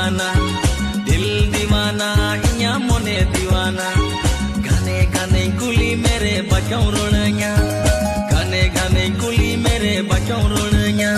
दीवाना दिल दीवाना इया मोने दीवाना गाने गाने कुली मेरे बचाओ रोणिया गाने गाने कुली मेरे बचाओ रोणिया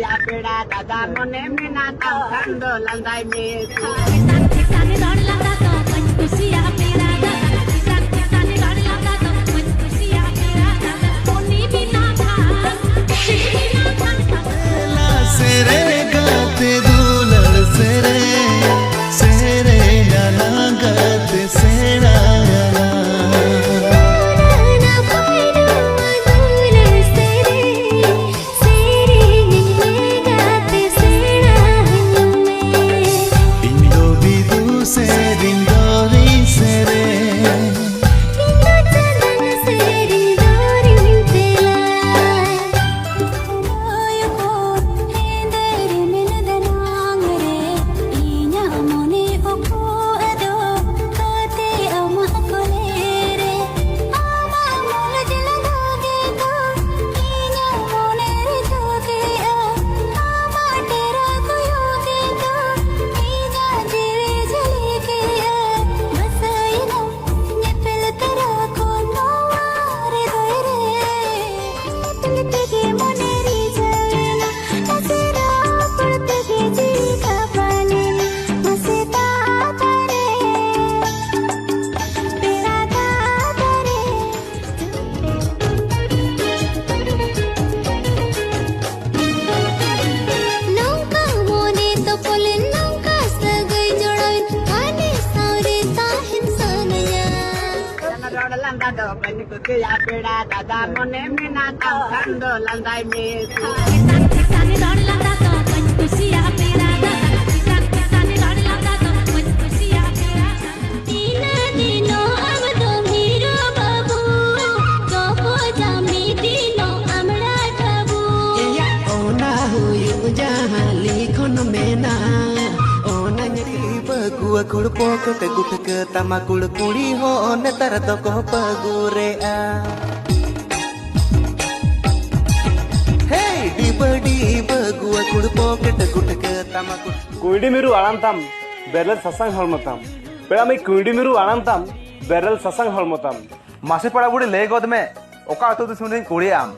ya peda dada mone mina tam khando landai me tani dod landa to pan kusiya peda dada tani dod landa to pan kusiya peda dada poni bina tha la sere gaate dulal sere jana gaate sera ya peda dada mone mina tam khando landai me tani dod landa to pan kusiya peda dada tani dod landa to pan kusiya peda dina dino ab to hero babu to po jami dino amra tabu ya ona huyu jahan likhon mena ona nyaki bagua kul poket gutek tamakul kuri ho netar to ko pagure a hey dibadi bagua kul poket gutek tamakul कुइडी मिरु आनंतम barrel ससंग हलमतम पेड़ा मैं कुइडी मिरु आनंतम barrel ससंग हलमतम मासे पड़ा बुड़ी ले गोद में ओका तो सुन कुड़ी आम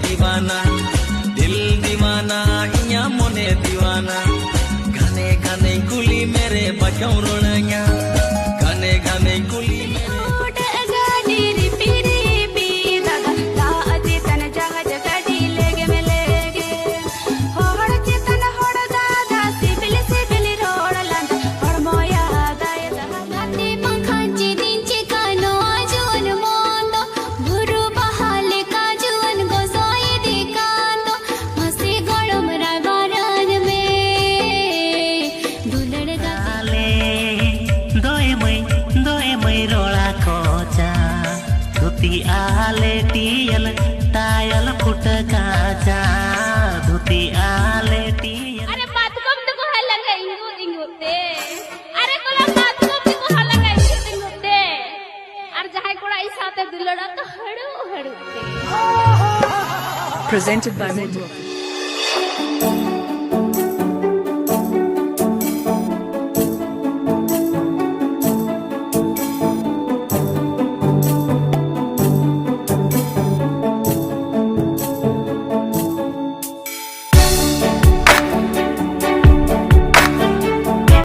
दीवाना दिल दीवाना इया मोने दीवाना गाने गाने कुली मेरे बचाओ रोणिया गाने गाने कुली आले टियल टायल फुट काचा धुती आले ᱦᱟᱞᱟᱝᱟ ᱤᱝᱜᱩ ᱛᱮ ᱟᱨᱮ ᱠᱚᱞᱟ ᱢᱟᱛᱠᱚᱢ ᱛᱮᱠᱚ ᱦᱟᱞᱟᱝᱟ ᱤᱝᱜᱩ ᱛᱮ ᱟᱨ ᱡᱟᱦᱟᱸᱭ ᱠᱚᱲᱟ ᱤᱧ ᱥᱟᱶᱛᱮ ᱫᱩᱞᱟᱹᱲᱟ ᱛᱚ ᱦᱟᱹᱲᱩ ᱛᱮ Presented by Mojo.